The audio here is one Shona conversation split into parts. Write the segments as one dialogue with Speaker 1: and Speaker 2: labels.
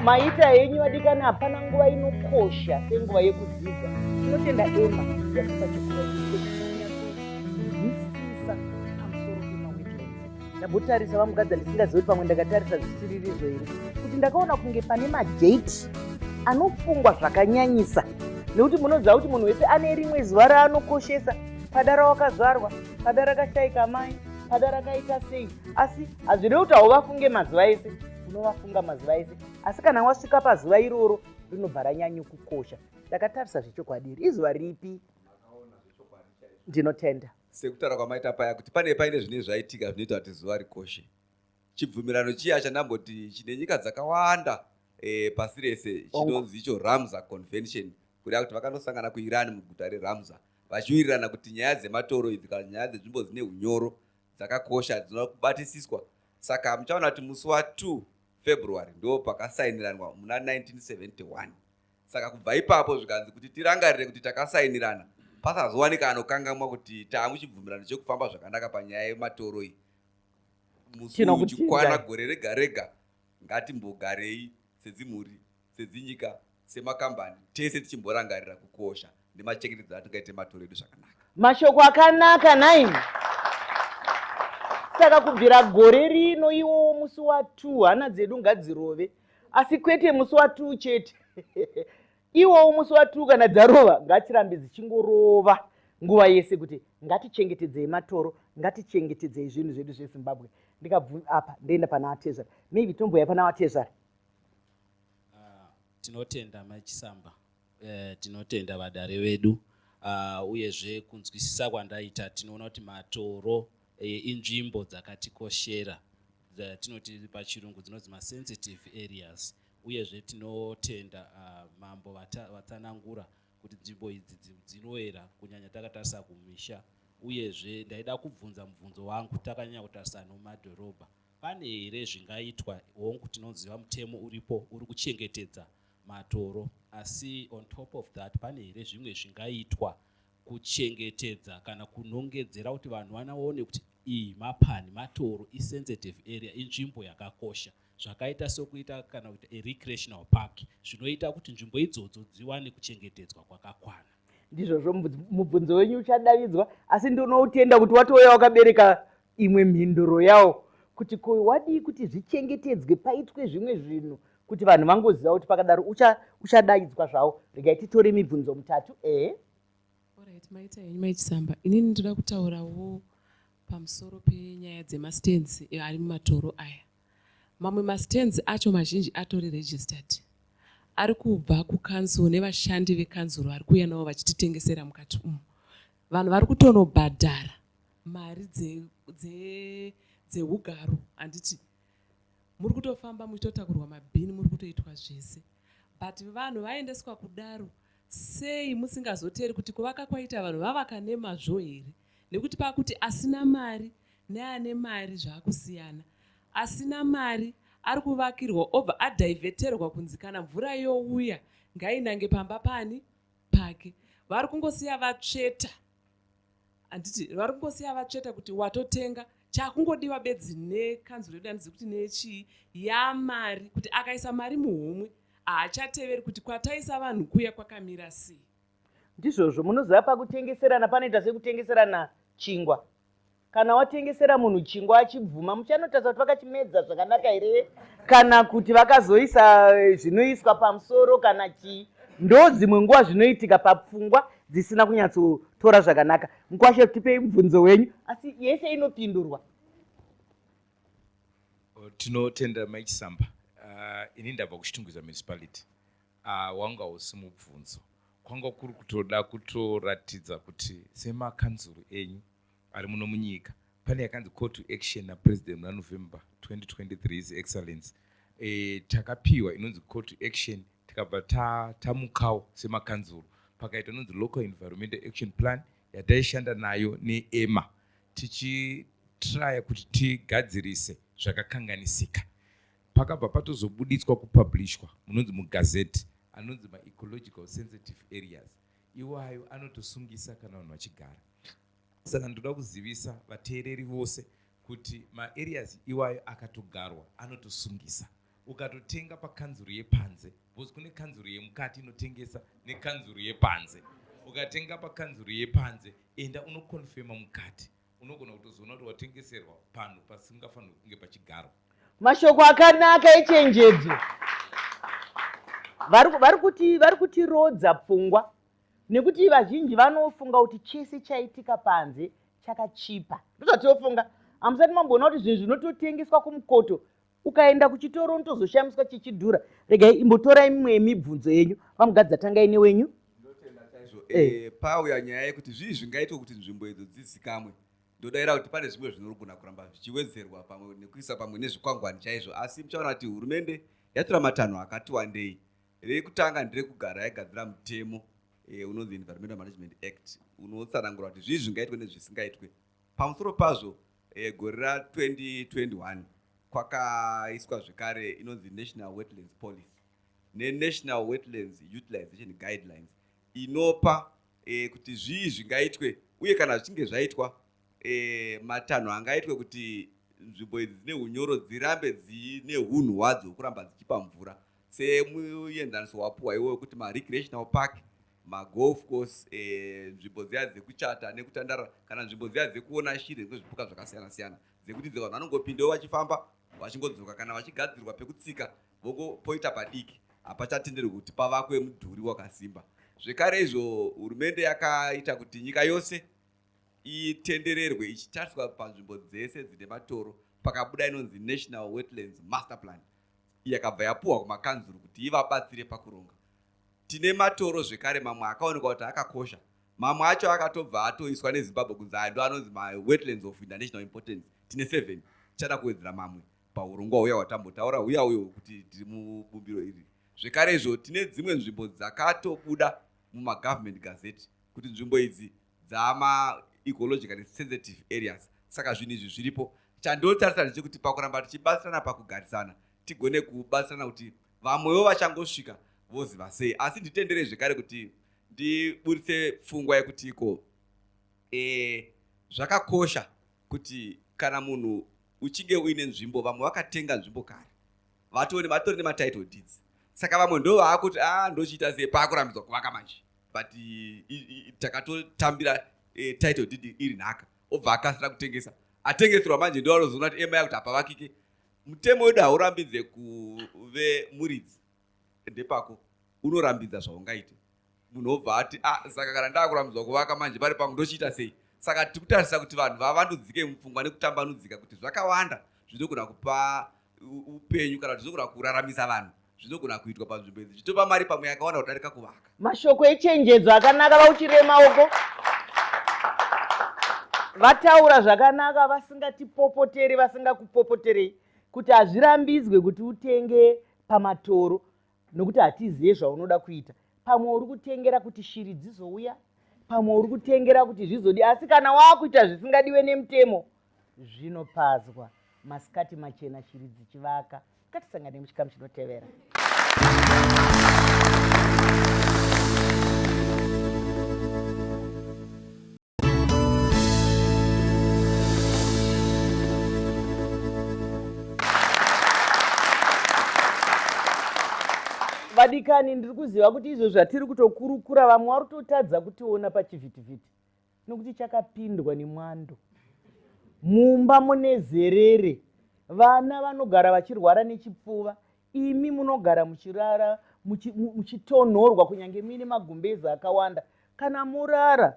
Speaker 1: maita yenyu vadikana hapana nguva inokosha senguva yekudzidza. Tinotenda Emma yatipa chikora chekunyatsonzwisisa pamusoro pemawetlands. Ndambotarisa vamugadza ndisingazivi kuti pamwe ndakatarisa zvisiririzo here kuti ndakaona kunge pane madheti anofungwa zvakanyanyisa, nekuti munoziva kuti munhu wese ane rimwe zuva raanokoshesa, pada rawakazvarwa, pada rakashayika mai, pada rakaita sei. Asi hazvirevi kuti hauvafunge mazuva ese, unovafunga mazuva ese, asi kana wasvika pazuva iroro rinobva ranyanya kukosha. Ndakatarisa zvechokwadi, izuva ripi? Ndinotenda
Speaker 2: sekutaura kwamaita paya kuti pane paine zvine zvaitika zvinoita kuti zuva rikoshe. Chibvumirano chiya chandamboti chine nyika dzakawanda pasi rese chinonzi icho Ramsar Convention, kureva kuti vakanosangana kuIran muguta reRamsar vachiwirirana kuti nyaya dzematoro idzi kana nyaya dzenzvimbo dzine unyoro dzakakosha dzinoda kubatisiswa. Saka muchaona kuti musi wa2 February ndo pakasainiranwa muna 1971. Saka kubva ipapo zvikanzi kuti tirangarire kuti takasainirana, pasazowanika anokangamwa kuti taamuchibvumirano chekufamba zvakanaka panyaya yematoro iyi. Musi uchikwana gore rega rega ngatimbogarei sedzimhuri, sedzinyika, semakambani, tese tichimborangarira kukosha nemachengetedzo atingaite matoro edu zvakanaka.
Speaker 1: Mashoko akanaka naini. Saka kubvira gore rino iwo musi wa2 hana dzedu ngadzirove, asi kwete musi wa2 chete. Iwo musi wa2 kana dzarova ngatirambe dzichingorova nguva yese kuti ngatichengetedzei matoro, ngatichengetedzei zvinhu zvedu zveZimbabwe. Ndikabva apa ndoenda pana Atezari. Maybe tomboya pana Atezari.
Speaker 3: Tinotenda Machisamba, tinotenda vadare vedu, uyezve kunzwisisa kwandaita tinoona kuti matoro inzvimbo dzakatikoshera, tinoti pachirungu dzinonzi sensitive areas, uyezve tinotenda mambo vatsanangura kuti nzvimbo idzi dzinowera kunyanya takatarisa kumisha. Uyezve ndaida kubvunza mubvunzo wangu, takanyanya kutarisa nomadhorobha, pane here zvingaitwa? Hongu tinoziva mutemo uripo uri kuchengetedza matoro, asi on top of that pane here zvimwe zvingaitwa kuchengetedza kana kunongedzera kuti vanhu vanaone kuti iyi mapani matoro isensitive area, inzvimbo yakakosha, zvakaita sokuita kana kuti recreational park, zvinoita kuti nzvimbo idzodzo dziwane kuchengetedzwa kwakakwana.
Speaker 1: Ndizvozvo mubvunzo wenyu uchadavidzwa, asi ndinoutenda kuti watouya wakabereka imwe mhinduro yawo kuti wadii kuti zvichengetedzwe, paitwe zvimwe zvinhu kuti vanhu vangoziva kuti pakadaro uchadaidzwa zvawo. Regai titore mibvunzo mitatu.
Speaker 4: Alright, maita henyu Machisamba, inini ndoda kutaurawo pamusoro penyaya dzemastands ari mumatoro aya. Mamwe mastands acho mazhinji atori registered, ari kubva kukanzuro nevashandi vekanzuro vari kuuya navo vachititengesera mukati umu. Vanhu vari kutonobhadhara mari dzeugaro, handiti muri kutofamba muchitotakurwa mabhini, muri kutoitwa zvese, but vanhu vaendeswa kudaro, sei musingazoteri kuti kuvaka kwaita vanhu vavaka nemazvo here? Nekuti pakuti asina mari neane mari zvaakusiyana. Asina mari ari kuvakirwa obva adhivheterwa kunzi kana mvura youya ngainange pamba pani pake. Vari kungosiya vatsveta, handiti vari kungosiya vatsveta kuti watotenga chakungodiwa bedzi nekanzuro yedu handizi kuti nechii yamari, kuti akaisa mari muhomwe haachateveri kuti kwataisa vanhu kuya kwakamira sei.
Speaker 1: Ndizvozvo munoziva pakutengeserana panoita sekutengeserana chingwa. Kana watengesera munhu chingwa achibvuma, muchanotarisa kuti vakachimedza zvakanaka here kana kuti vakazoisa zvinoiswa pamusoro kana chii. Ndo dzimwe nguva zvinoitika papfungwa dzisina kunyatsotora zvakanaka. Mukwashe tipei mubvunzo wenyu, asi yese inopindurwa.
Speaker 5: Tinotenda Machisamba. Ini ndabva kuchitungwiza municipality. Wanga usi mubvunzo kwanga kuri kutoda kutoratidza kuti semakanzuro enyu ari muno munyika pane yakanzi call to action napresident muna November 2023 His Excellency. Takapiwa inonzi call to action, tikabva tamukawo semakanzuro, pakaita inonzi local environmental action plan yataishanda nayo neEMA, tichitraya kuti tigadzirise zvakakanganisika. Pakabva patozobuditswa kupublishwa munonzi mugazeti anonzi ma-ecological sensitive areas. Iwayo anotosungisa kana vanhu vachigara. Saka ndoda kuzivisa vateereri vose kuti ma-areas iwayo akatogarwa anotosungisa. ukatotenga pakanzuru yepanze, bcause kune kanzuru yemukati inotengesa nekanzuru yepanze. Ukatenga pakanzuru yepanze, enda unokonfirma mukati, unogona kutozoona kuti watengeserwa panhu pasingafanirwi kunge pachigaro.
Speaker 1: Mashoko akanaka echenjedzo. Vari kutirodza pfungwa nekuti vazhinji vanofunga kuti chese chaitika panze chakachipa. Ndozvatofunga. Hamusati mamboona kuti zvinhu zvinototengeswa kumukoto ukaenda kuchitoro unotozoshamiswa chichidhura. Regai imbotorai mimwe yemibvunzo yenyu vamugadza tangai newenyu.
Speaker 2: Pauya nyaya yekuti zvii zvingaitwa kuti nzvimbo idzo dzizikamwe. Ndodayira kuti pane zvimwe zvinogona kuramba zvichiwedzerwa pamwe nekuisa pamwe nezvikwangwani chaizvo, asi muchaona kuti hurumende yatora matanho akati wandei. Rekutanga nderekugara yagadzira mutemo unonzi Environmental Management Act unotsanangura kuti zvii zvingaitwe nezvisingaitwe. Pamusoro pazvo gore ra2021 kwakaiswa zvekare inonzi National Wetlands Policy neNational Wetlands Utilization Guidelines inopa kuti zvii zvingaitwe uye kana zvichinge zvaitwa matanho angaitwe kuti nzvimbo idzi dzine unyoro dzirambe dzine hunhu hwadzo kuramba dzichipa mvura, semuenzaniso wapuwa iwoyo kuti ma-recreational park, ma-golf course, nzvimbo dziya dzekuchata nekutandara, kana nzvimbo dziya dzekuona shiri nezvipuka zvakasiyana siyana, dzekuti vanhu vanongopindawo vachifamba vachingodzoka, kana vachigadzirwa pekutsika vongopoita padiki, hapachatenderwi kuti pavakwe mudhuri wakasimba. Zvekare izvo hurumende yakaita kuti nyika yose itendererwe ichitariswa panzvimbo dzese dzine matoro, pakabuda inonzi National Wetlands Master Plan yakabva yapuwa kumakanzuru kuti ivabatsire pakuronga. Tine matoro zvekare mamwe akaonekwa kuti akakosha, mamwe acho akatobva atoiswa neZimbabwe kunzi ndo anonzi ma-wetlands of international importance. Tine 7 tichada kuwedzera mamwe paurongwa uya watambotaura uya uyo kuti tiri mubumbiro iri. Zvekare izvo tine dzimwe nzvimbo dzakatobuda mumagovernment gazette kuti nzvimbo idzi dzama ecologically sensitive areas. Saka zvinhu izvi zviripo. Chandotarisa ndechekuti pakuramba tichibatsirana pakugarisana tigone kubatsirana kuti vamwewo vachangosvika voziva sei. Asi nditendere zvekare kuti ndiburitse pfungwa yekuti zvakakosha kuti kana munhu uchinge uine nzvimbo, vamwe vakatenga nzvimbo kare vatori nematitle deeds, saka vamwe ndo vaakuti ndochiita sei paakurambidzwa kuvaka manje, but takatotambira title deed iri nhaka, obva akasira kutengesa, atengeserwa manje ndo anozoona kuti ema yakuti hapavakike. Mutemo wedu haurambidze kuve muridzi, ndepako unorambidza zvaungaite. Munhu obva ati saka kana ndakurambidzwa kuvaka manje pari pangu ndochiita sei. Saka tikutarisa kuti vanhu vavandudzike mupfungwa nekutambanudzika kuti zvakawanda zvinogona kupa upenyu kana kuti zvinogona kuraramisa vanhu zvinogona kuitwa panzvimbo idzi zvitopa mari pamwe yakawanda kudarika kuvaka.
Speaker 1: Mashoko echenjedzo akanaka vauchire maoko. Vataura zvakanaka vasingatipopotere vasingakupopoterei kuti hazvirambidzwe kuti utenge pamatoro nokuti hatiziye zvaunoda kuita. Pamwe uri kutengera kuti shiri dzizouya, pamwe uri kutengera kuti zvizodi, asi kana wakuita zvisingadiwe nemutemo zvinopadzwa. Masikati machena shiri dzichivaka. Ngatisangane muchikamu chinotevera. Vadikani, ndiri kuziva kuti izvo zvatiri kutokurukura vamwe vari kutotadza kutiona pachivhitivhiti nokuti chakapindwa nemwando. Mumba mune zerere, vana vanogara vachirwara nechipfuva, imi munogara muchirara muchitonhorwa kunyange mine magumbezi akawanda. Kana murara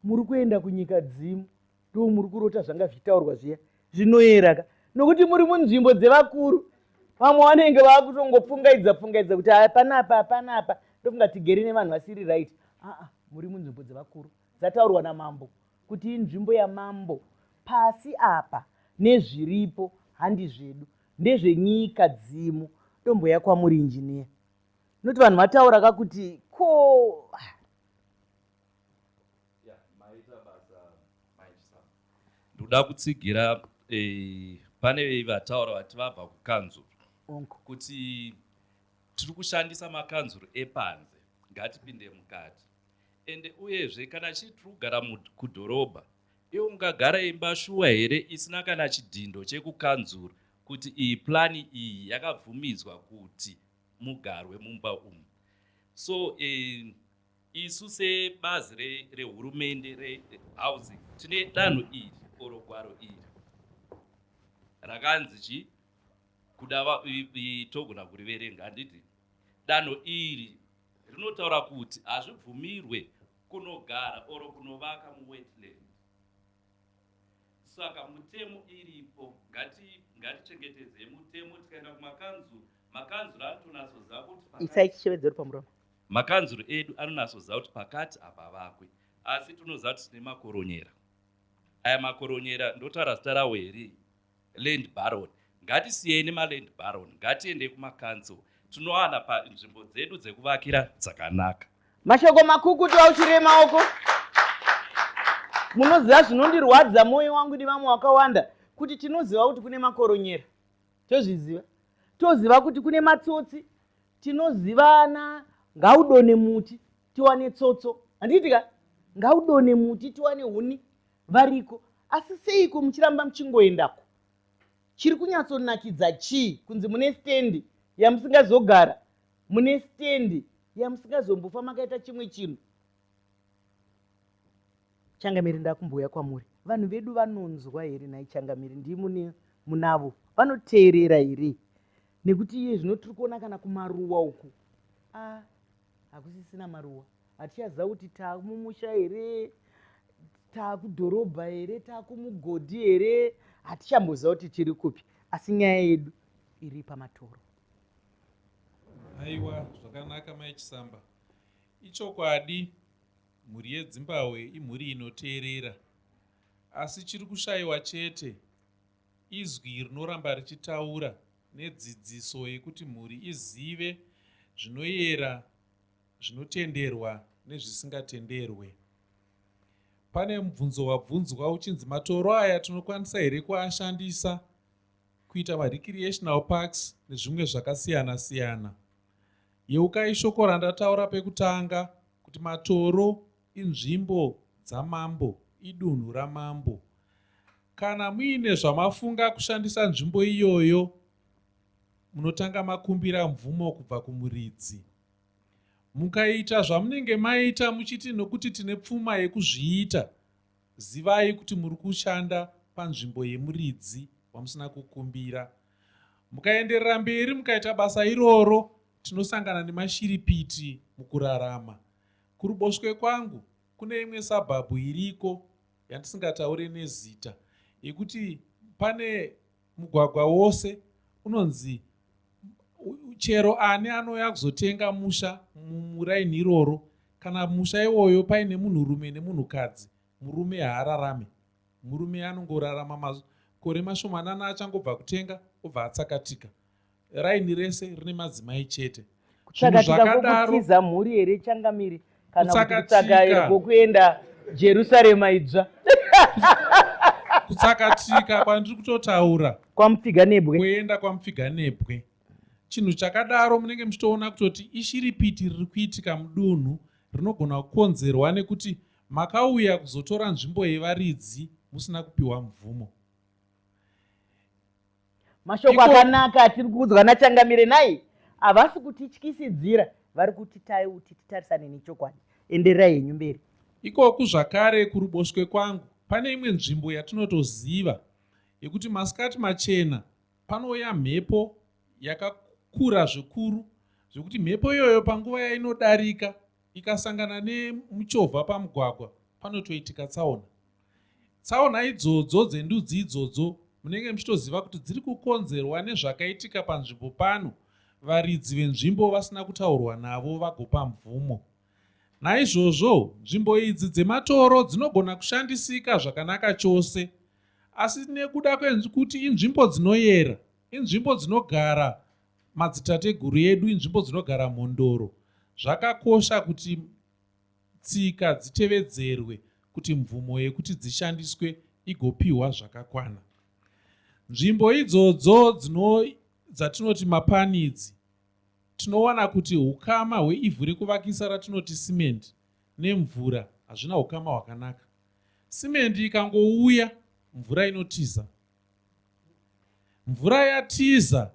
Speaker 1: muri kuenda kunyika dzimu, ndo muri kurota zvanga zvichitaurwa zviya zvinoyera nokuti muri munzvimbo dzevakuru. Vamwe vanenge vakutongopfungaidza kuti panapa ndofunga tigere nevanhu vasiri right. Muri munzvimbo dzevakuru dzataurwa namambo kuti inzvimbo yamambo. Pasi apa nezviripo handi zvedu, ndezvenyika dzimu. Domboya kwamuri injiniya. Noti vanhu vataura kakuti ko
Speaker 6: ndoda kutsigira pane vataura vati vabva kukanzuru kuti tiri kushandisa makanzuru epanze, ngatipinde mukati. Ende uyezve kana chiri kugara kudhorobha, iwe ungagara imba shuwa here isina kana chidhindo chekukanzuru kuti iyi plani iyi yakabvumidzwa kuti mugarwe mumba umu. So isu sebazi rehurumende rehousing tine danho iri oro gwaro iri rakanzi togona kuriverenga handiti danho iri rinotaura kuti hazvibvumirwe kunogara oro kunovaka muwetland. Saka mutemo iripo, ngatichengetedze mutemo. Tikaenda kumakanzuru, makanzuru anotonatsoziva kuti
Speaker 1: isaichishevedzeri pamuromo,
Speaker 6: makanzuru edu anonatsoziva kuti pakati apa vakwe, asi tinoziva kuti tine makoronyera. Aya makoronyera ndotaura zita rawo here, land baron. Ngatisiyei nemaland baron, ngatiende kumakanzuru, tinowana panzvimbo dzedu dzekuvakira dzakanaka.
Speaker 1: mashoko makukutu auchirei maoko. Munoziva zvinondirwadza mwoyo wangu nevamwe wakawanda kuti tinoziva kuti kune makoronyera, tozviziva, toziva kuti kune matsotsi, tinozivana ngaudone muti tiwane tsotso, handiitika ngaudone muti tiwane huni variko. Asi seiko muchiramba muchingoendako? Chiri kunyatsonakidza chii kunzi mune stendi yamusingazogara, mune stendi yamusingazombofa makaita chimwe chinhu? Changamiri, ndakumbuya kwamuri. Vanhu vedu vanonzwa here nai Changamiri? Ndimune munavo vanoteerera here? Nekuti iye zvino tiri kuona kana kumaruwa uku, hakusisina maruwa. Hatichaziva kuti taamumusha here, taakudhorobha here, taakumugodhi here, hatichamboziva kuti tiri kupi. Asi nyaya yedu iri pamatoro.
Speaker 7: Aiwa, zvakanaka mai Chisamba. Ichokwadi mhuri yeZimbabwe imhuri inoteerera, asi chiri kushayiwa chete izwi rinoramba richitaura nedzidziso yekuti mhuri izive zvinoyera, zvinotenderwa nezvisingatenderwe. Pane mubvunzo wabvunzwa uchinzi matoro aya tinokwanisa here kuashandisa kuita marecreational parks nezvimwe zvakasiyana siyana. Yeukai shoko randataura pekutanga kuti matoro inzvimbo dzamambo, idunhu ramambo. Kana muine zvamafunga kushandisa nzvimbo iyoyo, munotanga makumbira mvumo kubva kumuridzi. Mukaita zvamunenge maita muchiti nokuti tine pfuma yekuzviita, zivai kuti muri kushanda panzvimbo yemuridzi wamusina kukumbira. Mukaenderera mberi mukaita basa iroro, tinosangana nemashiripiti mukurarama. Kuruboshwe kwangu kune imwe sabhabhu iriko yandisingataure nezita, yekuti pane mugwagwa wose unonzi chero ani anouya kuzotenga musha muraini iroro, kana musha iwoyo paine munhurume nemunhukadzi, murume haararame. Murume anongorarama makore mashomanana achangobva kutenga obva atsakatika. Raini rese rine madzimai chete.
Speaker 1: Kutsakatika kwokutiza mhuri here Changamiri? Kana kutsakatika kwokuenda Jerusarema idzva?
Speaker 7: Kutsakatika kwandiri kutotaura
Speaker 1: kwamupfiganebwe,
Speaker 7: kuenda kwamupfiganebwe. Chinhu chakadaro munenge muchitoona kutoti ishiripiti riri kuitika mudunhu rinogona kukonzerwa nekuti makauya kuzotora nzvimbo yevaridzi musina kupiwa mvumo.
Speaker 1: mashoko akanaka atiri kuudzwa naChangamire nai havasi kutityisidzira, vari kuti taiuti titarisane nechokwadi. Endererai henyu mberi.
Speaker 7: Ikoku zvakare kuruboshwe kwangu pane imwe nzvimbo yatinotoziva yekuti masikati machena panouya mhepo yakakura zvikuru zvekuti mhepo iyoyo panguva yainodarika ikasangana nemuchovha pamugwagwa panotoitika tsaona. Tsaona idzodzo dzendudzi idzodzo munenge muchitoziva kuti dziri kukonzerwa nezvakaitika panzvimbo pano, varidzi venzvimbo vasina kutaurwa navo vagopa mvumo. Naizvozvo nzvimbo idzi dzematoro dzinogona kushandisika zvakanaka chose, asi nekuda kwekuti inzvimbo dzinoyera, inzvimbo dzinogara madzitateguru edu, inzvimbo dzinogara mhondoro, zvakakosha kuti tsika dzitevedzerwe kuti mvumo yekuti dzishandiswe igopiwa zvakakwana. Nzvimbo idzodzo dzatinoti mapanidzi, tinowana kuti ukama hweivhu rekuvakisa ratinoti simendi nemvura hazvina ukama hwakanaka. Simendi ikangouya mvura inotiza. mvura yatiza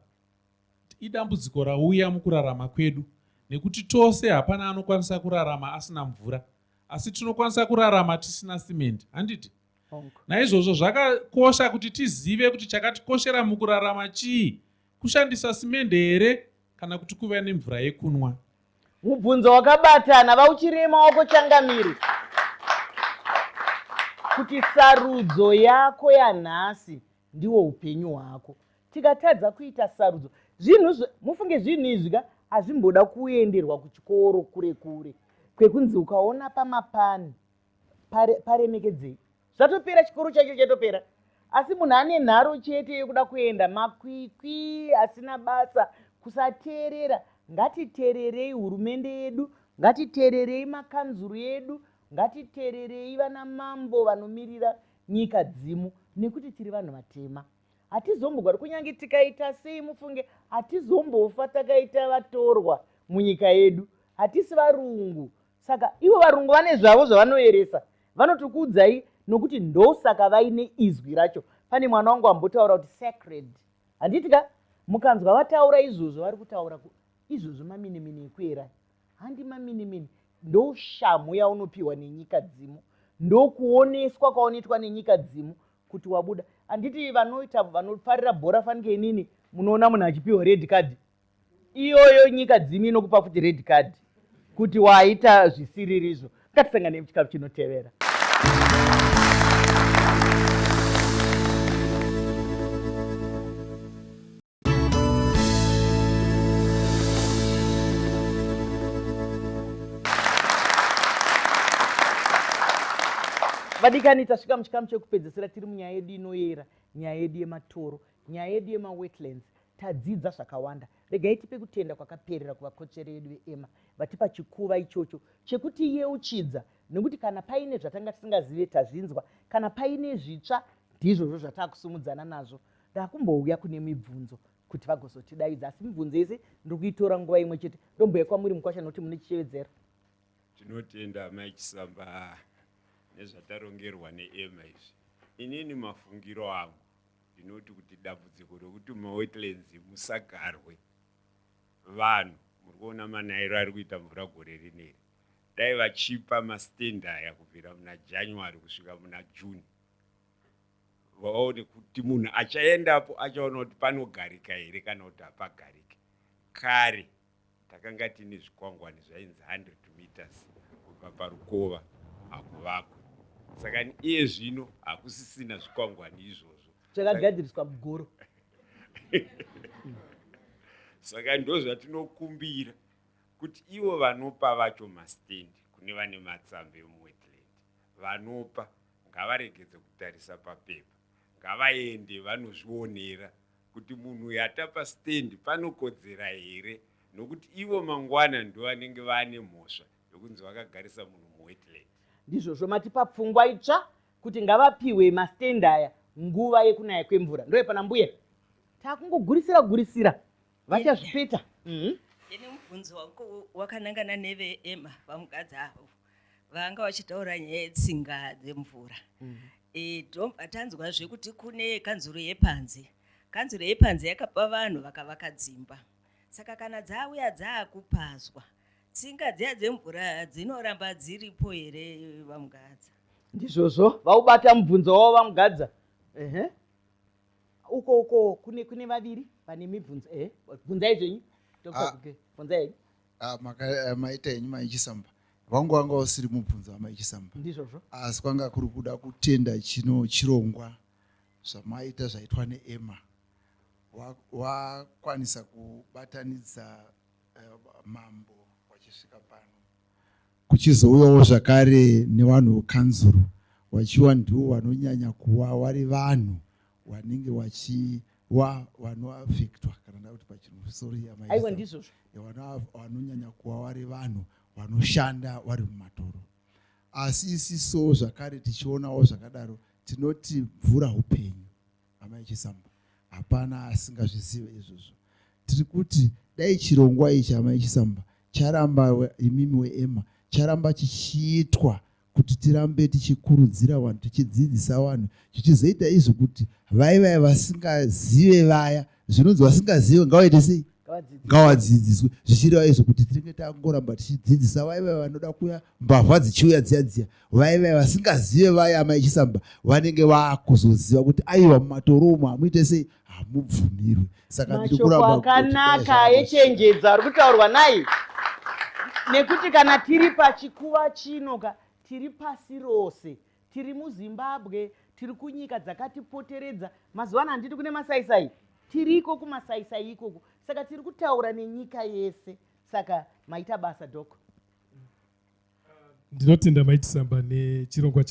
Speaker 7: idambudziko rauya mukurarama kwedu, nekuti tose hapana anokwanisa kurarama asina mvura, asi tinokwanisa kurarama tisina simende, handiti? Naizvozvo zvakakosha kuti tizive kuti chakatikoshera mukurarama chii, kushandisa simende here kana kuti kuva nemvura yekunwa.
Speaker 1: Mubvunzo wakabatana, vauchirema maoko changamiri. Kuti sarudzo yako yanhasi ndiwo upenyu hwako. Tikatadza kuita sarudzo, mufunge zvinhu izvi hazvimboda kuenderwa kuchikoro kure kure, kwekunzi ukaona pamapani paremekedzei, zvatopera, chikoro chacho chatopera. Asi munhu ane nharo chete yekuda kuenda makwikwi asina basa, kusateerera. Ngatiteererei hurumende yedu, ngatiteererei makanzuru edu, ngatiteererei vana mambo vanomirira nyika dzimu, nekuti tiri vanhu vatema. Hatizombogari, kunyange tikaita sei mufunge, hatizombofa takaita vatorwa munyika yedu. Hatisi varungu. Saka ivo varungu vane zvavo zvavanoeresa, vanotokuudzai nokuti ndosaka vaine izwi racho. Pane mwana wangu ambotaura kuti sacred, handitika mukanzwa vataura izvozvo, vari kutaura izvozvo maminimini ekuera. Handi maminimini, ndoshamhu yaunopiwa nenyika dzimu, ndokuoneswa kwaunoitwa nenyika dzimu kuti wabuda. Handiti vanofarira bhora fanike inini munoona munhu achipiwa red card, iyoyo nyika dzimu inokupa futi red card kuti waita zvisiririzvo. Ngatisangane muchikafu chinotevera. Vadikani, tasvika muchikamu chekupedzisira, tiri munyaya yedu inoyera, nyaya yedu yematoro, nyaya yedu yemawetlands. Tadzidza zvakawanda. Regai tipe kutenda kwakaperera kuvakocheri vedu veEMA, vatipa chikuva ichocho chekuti yeuchidza, nekuti kana paine zvatanga tisingazive tazvinzwa, kana paine zvitsva ndizvozvo zvataakusumudzana nazvo. Ndakumbouya kune mibvunzo kuti vagozotidaidza, asi mibvunzo yese ndiri kuitora nguva imwe chete. Ndombouya kwamuri mukwasha nokuti mune chichevedzero.
Speaker 8: Tinotenda Maichisamba nezvatarongerwa neEMA izvi. Inini mafungiro angu ndinoti kuti dambudziko rokuti mawetlands musagarwe vanhu, muri kuona manairo ari kuita mvura gore rineri, dai vachipa masitendi aya kubvira muna January kusvika muna June, vaone kuti munhu achaendapo achaona kuti panogarika here kana kuti hapagariki. Kare takanga tine zvikwangwani zvainzi 100 meters kubva parukova hakuvakwe. Saka iye zvino hakusisina zvikwangwani izvozvo,
Speaker 1: zvakagadziriswa mugoro.
Speaker 8: Saka ndo zvatinokumbira kuti ivo vanopa vacho masitendi kune vane matsambe emuwetland, vanopa ngavaregedze kutarisa papepa, ngavaende vanozvionera kuti munhu yatapa stendi panokodzera here, nokuti ivo mangwana ndo vanenge vane mhosva yokunzi vakagarisa munhu muwetland.
Speaker 1: Ndizvozvo matipa pfungwa itsva kuti ngavapiwe mastendi aya nguva yekunaya kwemvura. Ndoye pana mbuya takungogurisira vachazvipeta.
Speaker 9: Ine mubvunzo wakanangana neveEMA vamukadzi avo vanga vachitaura nyaya yetsinga dzemvura. Tanzwazve kuti kune kanzuro yepanze. Kanzuro yepanze yakapa vanhu vakavaka dzimba. Saka kana dzauya dzaakupazwa, tsinga dziya dzemvura dzinoramba dziripo here vamugadza?
Speaker 1: Ndizvozvo vaubata mubvunzo wavo vamugadza. Uko kune vaviri vane mibvunzo. Bvunzai zvenyu. Bvunzai.
Speaker 10: Maita henyu Maichisamba. Vangu wanga usiri mubvunzo waMaichisamba.
Speaker 1: Ndizvozvo.
Speaker 10: Asi kwanga kuri kuda kutenda chirongwa zvamaita zvaitwa neEMA. Wakwanisa kubatanidza mambo wachisvika pano, kuchizouyawo zvakare nevanhu vekanzuru, vachiwa ndiwo vanonyanya kuva vari vanhu vanenge vanoafektwa, kana ndakuti pachinhu sorry
Speaker 1: aiwa ndizvozvo,
Speaker 10: vanonyanya kuva vari vanhu vanoshanda vari mumatoro. Asi isiso zvakare tichionawo zvakadaro, tinoti mvura upenyu. Amaichisamba hapana asingazvizive izvozvo. Tiri kuti dai chirongwa ichi Amaichisamba charamba imimi weEMA charamba chichiitwa kuti tirambe tichikurudzira vanhu, tichidzidzisa vanhu, tichizoita izvo kuti vaya vasingazive vaya, zvinonzi vasingazive ngavaite sei, ngavadzidziswe. Zvichireva izvo kuti tinenge tangoramba tichidzidzisa vaya vanoda kuya mbavha dzichiuya dziya, vaya vasingazive vaya maichisamba vanenge vakuzoziva kuti aiwa mumatoro umo hamuite sei, hamubvumirwe. Saka
Speaker 1: mashoko akanaka echenjedza ari kutaurwa naye, nekuti kana tiri pachikuva chino tiri pasi rose, tiri muZimbabwe, tiri kunyika dzakatipoteredza. Mazuva ano handiti kune masaisai, tiriko kumasaisai ikoko, saka tiri kutaura nenyika yese. Saka maita basa doko.
Speaker 11: Ndinotenda maitisamba nechirongwa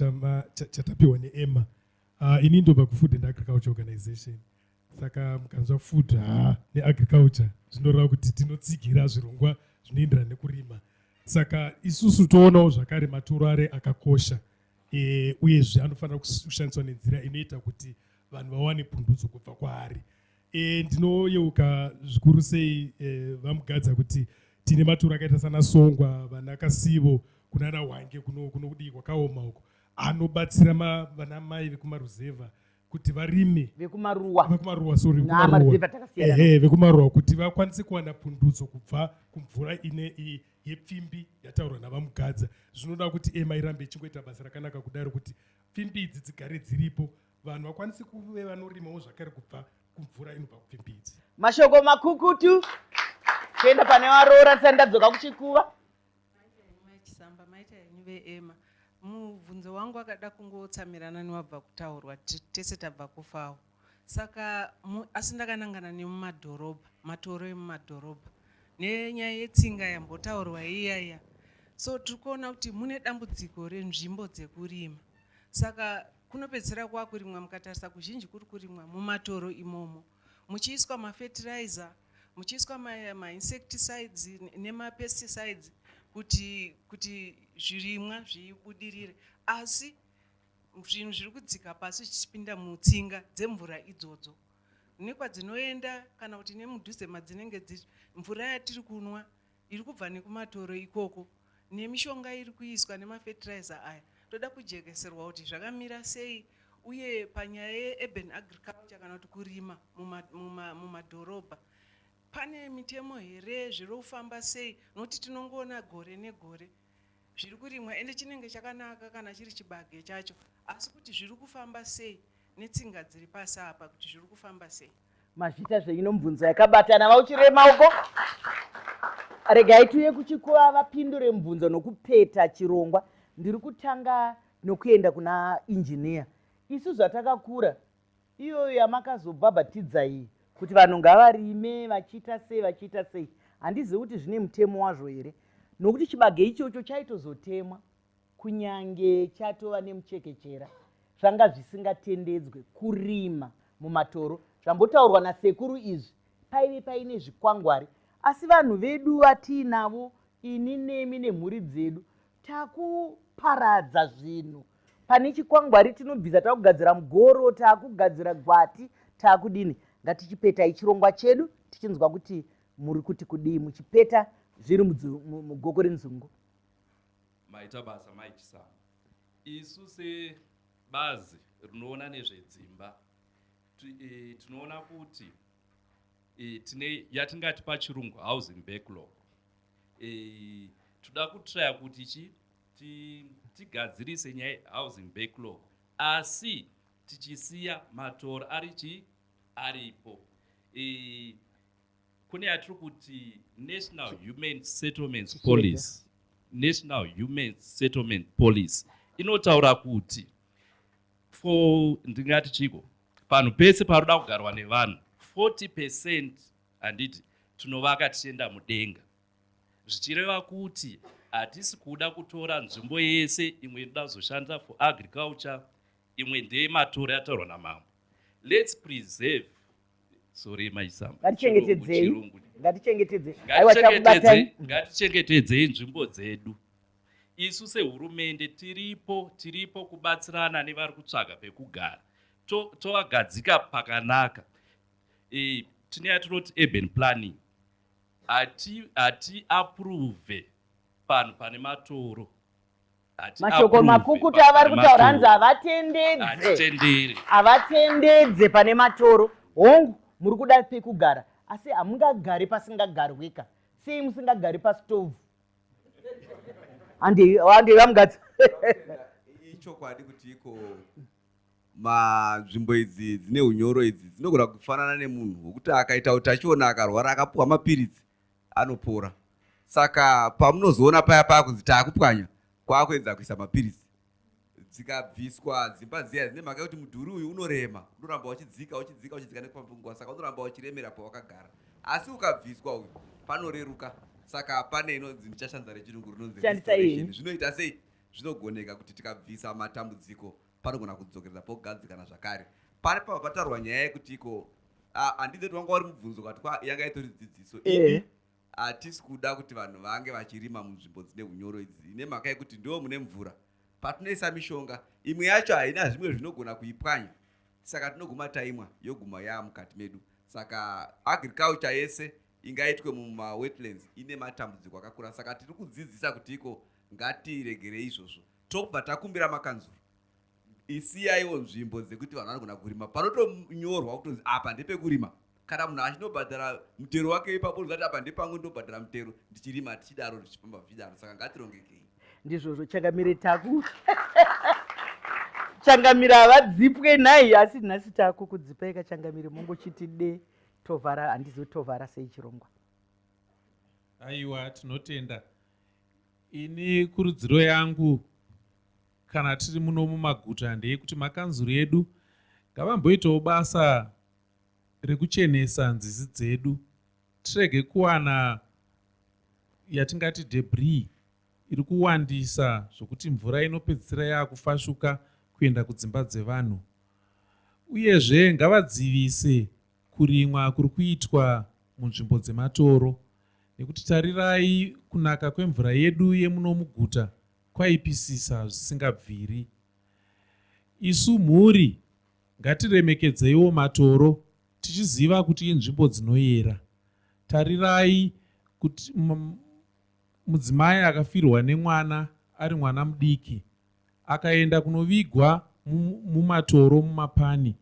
Speaker 11: chatapiwa neEMA. Ini ndobva kuFood and Agriculture Organization. Saka mukanzwa food neagriculture zvinoreva kuti tinotsigira zvirongwa zvinoenderana nekurima. Saka isusu toonawo zvakare matoro are akakosha, uyezve anofanira kushandiswa nenzira inoita kuti vanhu vawane pundutso kubva kwaari. Ndinoyeuka zvikuru sei vamugadza kuti tine matoro akaita sana Songwa, vana Kasivo, kunana Hwange, kunodii kwakaoma uko, anobatsira vana mai vekumaruzeva kuti varime, vekumaruwa sorry, vekumaruwa kuti vakwanise kuwana pundutso kubva kumvura ine yepfimbi yataurwa navamugadza. Zvinoda kuti EMA irambe ichingoita basa rakanaka kudaro kuti pfimbi idzi dzigare dziripo, vanhu vakwanise kuve vanorimawo zvakare kubva kumvura inobva kupfimbi idzi.
Speaker 1: Mashoko makukutu, kuenda pane varoora sandadzoka kuchikuva.
Speaker 12: Maichisamba maita henyu veEMA. Mubvunzo wangu akada kungotsamirana newabva kutaurwa, tese tabva kufawo. Saka asi ndakanangana nemumadhorobha, matoro emumadhorobha nenyaya yetsinga yambotaurwa iyaya. So tiri kuona kuti mune dambudziko renzvimbo dzekurima. Saka kunopedzera kwakurimwa, mukatarisa kuzhinji kuri kurimwa mumatoro imomo, muchiiswa mafertilizer, muchiiswa mainsecticides nemapesticides kuti zvirimwa zvibudirire, asi zvinhu zviri kudzika pasi zvichipinda mutsinga dzemvura idzodzo. Nekwadzinoenda kana kuti nemudhuze madzinenge dziri, mvura yatiri kunwa iri kubva nekumatoro ikoko, nemishonga iri kuiswa nemafertilizer aya. Toda kujekeserwa kuti zvakamira sei, uye panyaya yeurban agriculture kana kuti kurima mumadhorobha pane mitemo here, zviri kufamba sei, nokuti tinongoona gore negore zviri kurimwa ende chinenge chakanaka kana chiri chibage chacho, asi kuti zviri kufamba sei netsinga dziri pasi apa kuti zviri kufamba sei.
Speaker 1: Mazvita zveino mubvunzo yakabatana vauchirema uko. Regai tuye kuchikuva vapindure mubvunzo nokupeta chirongwa. Ndiri kutanga nokuenda kuna injiniya. Isu zvatakakura iyoyo yamakazobhabhatidza iyi kuti vanhu ngavarime vachiita sei, handizivi kuti zvine mutemo wazvo here, nokuti chibage ichocho chaitozotemwa kunyange chatova nemuchekechera, zvanga zvisingatendedzwe kurima mumatoro. Zvambotaurwa nasekuru izvi paive paine zvikwangwari, asi vanhu vedu vatiinavo, ini nemi nemhuri dzedu, takuparadza zvinhu. Pane chikwangwari tinobvisa, takugadzira mugoro, takugadzira gwati, takudini. Ngatichipetai chirongwa chedu tichinzwa kuti muri kuti kudii muchipeta zviri mugoko renzungu.
Speaker 6: Maita basa maichisamba. Isu sebazi rinoona nezvedzimba tinoona kuti tine yatingati pachirungu housing backlog. Toda kutraya kuti tigadzirise nyaya housing backlog, asi tichisiya matoro aripo. Kune yatiri kuti National Human Settlements Police. National Human Settlement Police inotaura kuti ndingati chiko panhu pese paroda kugarwa nevanhu 40% handiti tinovaka tichienda mudenga, zvichireva kuti hatisi kuda kutora nzvimbo yese, imwe inoda kuzoshanda for agriculture, imwe ndeye matoro yataurwa namambo. Let's preserve, sorry maisamba, ngatichengetedzei nzvimbo dzedu. Isu sehurumende tiripo kubatsirana nevari kutsvaga pekugara, tovagadzika pakanaka. Tine yatinoti urban planning, hati approve panhu pane matoro,
Speaker 1: mashoko makukutu avari kutaura hanzi havatendedze pane matoro. Hongu muri kuda pekugara asi hamungagari pasingagarwika. Sei musingagari pastovhu? Handeiva mugadzi.
Speaker 2: Ichokwadi kuti iko manzvimbo idzi dzine unyoro idzi dzinogona kufanana nemunhu wekuti akaita utachiona akarwara akapuwa mapiritsi anopora. Saka pamunozoona paya kunzi taakupwanya kwakuedza kuisa mapiritsi dzikabviswa dzimba dziya dzine mhaka yekuti mudhuri uyu unorema, unoramba uchidzika nepampunguwa, saka unoramba uchiremera pawakagara. Asi ukabviswa uyu panoreruka. Saka pane inonzi ndichashandisa rechirungu rinonzi restoration. Zvinoita sei? Zvinogoneka kuti tikabvisa matambudziko panogona kudzokerera pogadzikana zvakare. Pane pavatarwa nyaya yekuti iko handizeti wanga wari mubvunzo kati yanga itori dzidziso. Hatisi kuda kuti vanhu vange vachirima munzvimbo dzine unyoro idzi nemhaka yekuti ndiwo mune mvura. Patinoisa mishonga imwe yacho haina zvimwe zvinogona kuipwanya, saka tinoguma taimwa yoguma yaamukati medu. Saka agriculture yese ingaitwe mumawetlands ine matambudziko akakura. Saka tiri kudzidzisa kuti iko ngatiregerei izvozvo. Tobva takumbira makanzuru isiyaiwo nzvimbo dzekuti vanhu vanogona kurima panotonyorwa kutonzi apa ndepekurima. Kana munhu achinobhadhara mutero wake ipapo uzati apa ndepangu ndobhadhara mutero ndichirima tichidaro tichifamba zvichidaro. Saka ngatirongekei. Ndizvozvo Changamire taku. Changamire havadzipwe nhai asi nhasi taku kudzipa ika Changamire mongochiti de tovhara. Handizivi tovhara sei chirongwa.
Speaker 7: Aiwa, tinotenda. Ini kurudziro yangu kana tiri muno mumaguta ndeyekuti makanzuru edu ngavamboitawo basa rekuchenesa nzizi dzedu. Tirege kuwana yatingati debris iri kuwandisa zvokuti mvura inopedzisira yaakufashuka kuenda kudzimba dzevanhu. Uyezve ngavadzivise kurimwa kuri kuitwa munzvimbo dzematoro, nekuti tarirai kunaka kwemvura yedu yemuno muguta kwaipisisa zvisingabviri. Isu mhuri ngatiremekedzeiwo matoro tichiziva kuti inzvimbo dzinoyera. Tarirai kuti mudzimai akafirwa nemwana ari mwana mudiki akaenda kunovigwa mumatoro mumapani,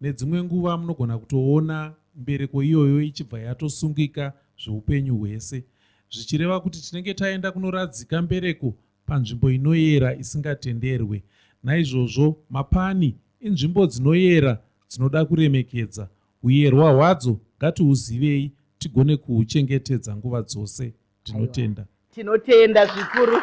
Speaker 7: nedzimwe nguva munogona kutoona mbereko iyoyo ichibva yatosungika zveupenyu hwese, zvichireva kuti tinenge taenda kunoradzika mbereko panzvimbo inoyera isingatenderwe. Naizvozvo mapani inzvimbo dzinoyera dzinoda kuremekedza. Uyerwa hwadzo ngatiuzivei tigone kuhuchengetedza nguva dzose. Tinotenda.
Speaker 1: Tinotenda zvikuru.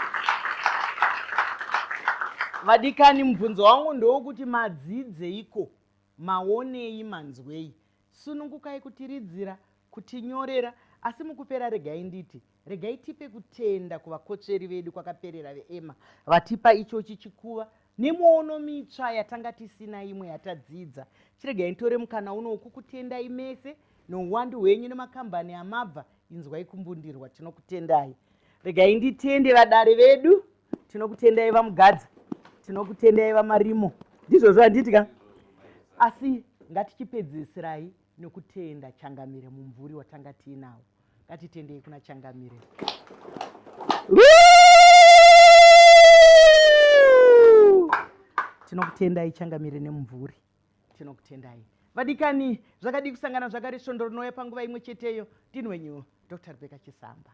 Speaker 1: Vadikani, mubvunzo wangu ndowokuti madzidze iko, maonei, manzwei. Sunungukai kutiridzira, kutinyorera, asi mukupera regai nditi, regai tipe kutenda kuvakotsveri vedu kwakaperera veEMA vatipa ichochi chikuva nemuono mitsva yatanga tisina imwe yatadzidza. Chiregai nitore mukana unoku kutendai mese nouwandu hwenyu nemakambani amabva. Inzwai kumbundirwa, tinokutendai. Regai nditende vadare vedu, tinokutendai vamugadza, tinokutendai vamarimo. Ndizvozvo handiti ka? Asi ngatichipedzisirai nokutenda Changamire mumvuri watanga tiinawo. Ngatitendei kuna Changamire. Tinokutendai Changamire nemumvuri. Tinokutendai. Vadikani, zvakadi kusangana zvakare svondo rinouya panguva imwe cheteyo. Ndini wenyu Dr. Rebecca Chisamba.